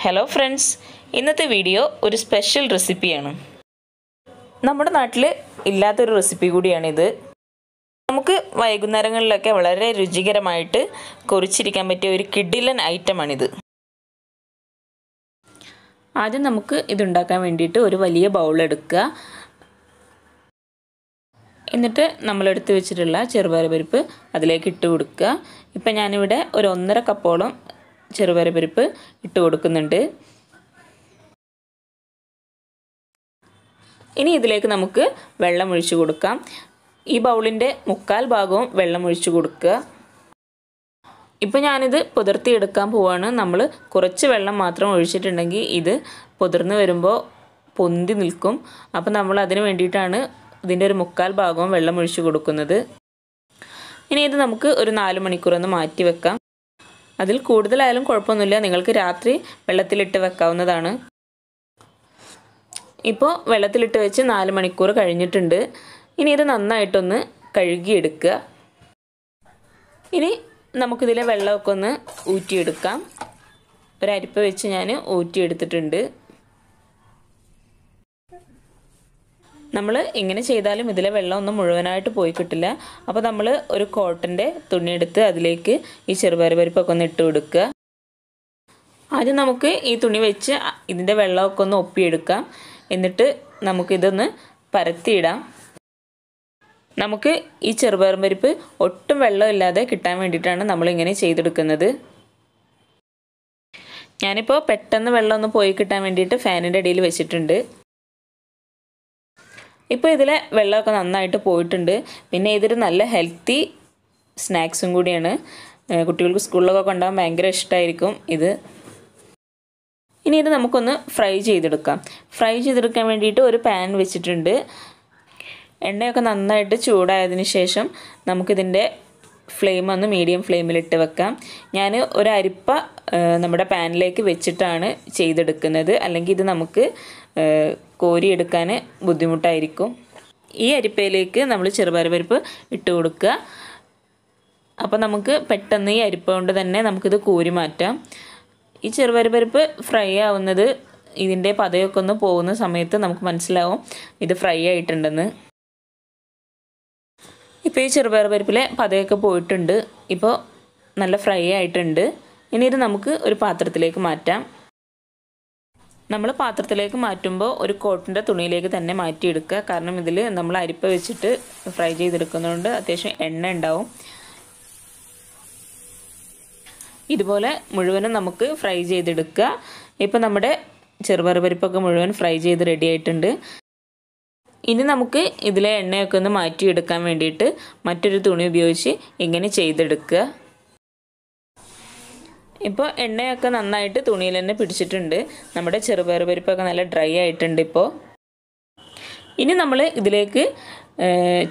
Hello friends, ഇന്നത്തെ video ഒരു special റെസിപ്പിയാണ്. നമ്മുടെ നാട്ടിൽ ഇല്ലാത്തൊരു റെസിപ്പി കൂടിയാണിത്. നമുക്ക് വൈകുന്നേരങ്ങളിലൊക്കെ വളരെ രുചികരമായിട്ട് കുറിച്ചിരിക്കാൻ പറ്റിയ ഒരു കിഡിലൻ ഐറ്റമാണിത്. ആദ്യം നമുക്ക് ഇതുണ്ടാക്കാൻ വേണ്ടിയിട്ട് ഒരു വലിയ ബൗൾ എടുക്കുക. എന്നിട്ട് നമ്മളെടുത്ത് വെച്ചിട്ടുള്ള ചെറുപയർ പരിപ്പ് അതിലേക്ക് ഇട്ട് കൊടുക്കുക. ഇപ്പം ഞാനിവിടെ ഒരു 1.5 കപ്പോളം ചെറുപയർ പരിപ്പ് ഇട്ട് കൊടുക്കുന്നുണ്ട്. ഇനി ഇതിലേക്ക് നമുക്ക് വെള്ളം ഒഴിച്ചു കൊടുക്കാം. ഈ ബൗളിൻ്റെ 1/4 ഭാഗവും വെള്ളം ഒഴിച്ചു കൊടുക്കുക. ഇപ്പോൾ ഞാനിത് പുതിർത്തിയെടുക്കാൻ പോവാണ്. നമ്മൾ കുറച്ച് വെള്ളം മാത്രം ഒഴിച്ചിട്ടുണ്ടെങ്കിൽ ഇത് പുതിർന്ന് വരുമ്പോൾ പൊന്തി നിൽക്കും. അപ്പോൾ നമ്മൾ അതിന് വേണ്ടിയിട്ടാണ് ഇതിൻ്റെ ഒരു 1/4 ഭാഗവും വെള്ളം ഒഴിച്ചു കൊടുക്കുന്നത്. ഇനി ഇത് നമുക്ക് ഒരു 4 മണിക്കൂറൊന്ന് മാറ്റി വെക്കാം. അതിൽ കൂടുതലായാലും കുഴപ്പമൊന്നുമില്ല, നിങ്ങൾക്ക് രാത്രി വെള്ളത്തിലിട്ട് വെക്കാവുന്നതാണ്. ഇപ്പോൾ വെള്ളത്തിലിട്ട് വെച്ച് 4 മണിക്കൂർ കഴിഞ്ഞിട്ടുണ്ട്. ഇനി ഇത് നന്നായിട്ടൊന്ന് കഴുകിയെടുക്കുക. ഇനി നമുക്കിതിലെ വെള്ളമൊക്കെ ഒന്ന് ഊറ്റിയെടുക്കാം. ഒരരിപ്പ വെച്ച് ഞാൻ ഊറ്റിയെടുത്തിട്ടുണ്ട്. നമ്മൾ ഇങ്ങനെ ചെയ്താലും ഇതിലെ വെള്ളമൊന്നും മുഴുവനായിട്ട് പോയി കിട്ടില്ല. അപ്പോൾ നമ്മൾ ഒരു കോട്ടൻ്റെ തുണിയെടുത്ത് അതിലേക്ക് ഈ ചെറുപയർ പരിപ്പൊക്കെ ഒന്ന് ഇട്ട് കൊടുക്കുക. ആദ്യം നമുക്ക് ഈ തുണി വെച്ച് ഇതിൻ്റെ വെള്ളമൊക്കെ ഒന്ന് ഒപ്പിയെടുക്കാം. എന്നിട്ട് നമുക്കിതൊന്ന് പരത്തിയിടാം. നമുക്ക് ഈ ചെറുപയർ പരിപ്പ് ഒട്ടും വെള്ളമില്ലാതെ കിട്ടാൻ വേണ്ടിയിട്ടാണ് നമ്മളിങ്ങനെ ചെയ്തെടുക്കുന്നത്. ഞാനിപ്പോൾ പെട്ടെന്ന് വെള്ളമൊന്ന് പോയി കിട്ടാൻ വേണ്ടിയിട്ട് ഫാനിൻ്റെ അടിയിൽ വെച്ചിട്ടുണ്ട്. ഇപ്പോൾ ഇതിലെ വെള്ളമൊക്കെ നന്നായിട്ട് പോയിട്ടുണ്ട്. പിന്നെ ഇതൊരു നല്ല ഹെൽത്തി സ്നാക്സും കൂടിയാണ്. കുട്ടികൾക്ക് സ്കൂളിലൊക്കെ കൊണ്ടുപോകാൻ ഭയങ്കര ഇഷ്ടമായിരിക്കും ഇത്. ഇനി ഇത് നമുക്കൊന്ന് ഫ്രൈ ചെയ്തെടുക്കാം. ഫ്രൈ ചെയ്തെടുക്കാൻ വേണ്ടിയിട്ട് ഒരു പാൻ വെച്ചിട്ടുണ്ട്. എണ്ണയൊക്കെ നന്നായിട്ട് ചൂടായതിന് ശേഷം നമുക്കിതിൻ്റെ ഫ്ലെയിം ഒന്ന് മീഡിയം ഫ്ലെയിമിലിട്ട് വെക്കാം. ഞാൻ ഒരു അരിപ്പ നമ്മുടെ പാനിലേക്ക് വെച്ചിട്ടാണ് ചെയ്തെടുക്കുന്നത്. അല്ലെങ്കിൽ ഇത് നമുക്ക് കോരിയെടുക്കാൻ ബുദ്ധിമുട്ടായിരിക്കും. ഈ അരിപ്പയിലേക്ക് നമ്മൾ ചെറുപയർ പരിപ്പ് ഇട്ട് കൊടുക്കുക. അപ്പോൾ നമുക്ക് പെട്ടെന്ന് ഈ അരിപ്പ കൊണ്ട് തന്നെ നമുക്കിത് കോരി മാറ്റാം. ഈ ചെറുപയർ പരിപ്പ് ഫ്രൈ ആവുന്നത് ഇതിൻ്റെ പതയൊക്കെ ഒന്ന് പോകുന്ന സമയത്ത് നമുക്ക് മനസ്സിലാവും ഇത് ഫ്രൈ ആയിട്ടുണ്ടെന്ന്. ഇപ്പോൾ ഈ ചെറുപയർ പരിപ്പിലെ പതയൊക്കെ പോയിട്ടുണ്ട്. ഇപ്പോൾ നല്ല ഫ്രൈ ആയിട്ടുണ്ട്. ഇനി ഇത് നമുക്ക് ഒരു പാത്രത്തിലേക്ക് മാറ്റാം. നമ്മൾ പാത്രത്തിലേക്ക് മാറ്റുമ്പോൾ ഒരു കോട്ടൻ്റെ തുണിയിലേക്ക് തന്നെ മാറ്റിയെടുക്കുക. കാരണം ഇതിൽ നമ്മൾ അരിപ്പ വെച്ചിട്ട് ഫ്രൈ ചെയ്തെടുക്കുന്നതുകൊണ്ട് അത്യാവശ്യം എണ്ണ ഉണ്ടാവും. ഇതുപോലെ മുഴുവനും നമുക്ക് ഫ്രൈ ചെയ്തെടുക്കുക. ഇപ്പോൾ നമ്മുടെ ചെറുപയർ പരിപ്പൊക്കെ മുഴുവൻ ഫ്രൈ ചെയ്ത് റെഡി ആയിട്ടുണ്ട്. ഇനി നമുക്ക് ഇതിലെ എണ്ണയൊക്കെ ഒന്ന് മാറ്റിയെടുക്കാൻ വേണ്ടിയിട്ട് മറ്റൊരു തുണി ഉപയോഗിച്ച് ഇങ്ങനെ ചെയ്തെടുക്കുക. ഇപ്പോൾ എണ്ണയൊക്കെ നന്നായിട്ട് തുണിയിൽ തന്നെ പിടിച്ചിട്ടുണ്ട്. നമ്മുടെ ചെറുപയർ പരിപ്പൊക്കെ നല്ല ഡ്രൈ ആയിട്ടുണ്ട്. ഇപ്പോൾ ഇനി നമ്മൾ ഇതിലേക്ക്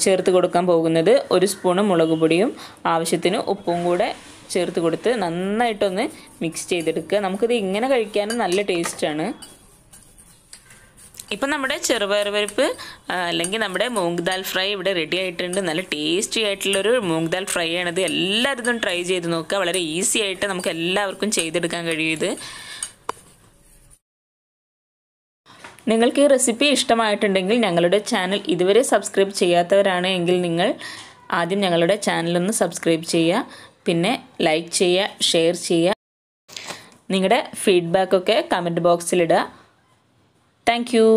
ചേർത്ത് കൊടുക്കാൻ പോകുന്നത് 1 സ്പൂണ് മുളക് പൊടിയും ആവശ്യത്തിന് ഉപ്പും കൂടെ ചേർത്ത് കൊടുത്ത് നന്നായിട്ടൊന്ന് മിക്സ് ചെയ്തെടുക്കുക. നമുക്കിത് ഇങ്ങനെ കഴിക്കാനും നല്ല ടേസ്റ്റാണ്. ഇപ്പം നമ്മുടെ ചെറുപയർ പരിപ്പ് അല്ലെങ്കിൽ നമ്മുടെ മൂങ്ദാൽ ഫ്രൈ ഇവിടെ റെഡി ആയിട്ടുണ്ട്. നല്ല ടേസ്റ്റി ആയിട്ടുള്ളൊരു മൂങ്ദാൽ ഫ്രൈ ആണിത്. എല്ലാവരും ഇതും ട്രൈ ചെയ്ത് നോക്കുക. വളരെ ഈസി ആയിട്ട് നമുക്ക് എല്ലാവർക്കും ചെയ്തെടുക്കാൻ കഴിയും ഇത്. നിങ്ങൾക്ക് ഈ റെസിപ്പി ഇഷ്ടമായിട്ടുണ്ടെങ്കിൽ ഞങ്ങളുടെ ചാനൽ ഇതുവരെ സബ്സ്ക്രൈബ് ചെയ്യാത്തവരാണ് എങ്കിൽ നിങ്ങൾ ആദ്യം ഞങ്ങളുടെ ചാനലൊന്ന് സബ്സ്ക്രൈബ് ചെയ്യുക. പിന്നെ ലൈക്ക് ചെയ്യുക, ഷെയർ ചെയ്യുക. നിങ്ങളുടെ ഫീഡ്ബാക്കൊക്കെ കമൻറ്റ് ബോക്സിലിടുക. Thank you.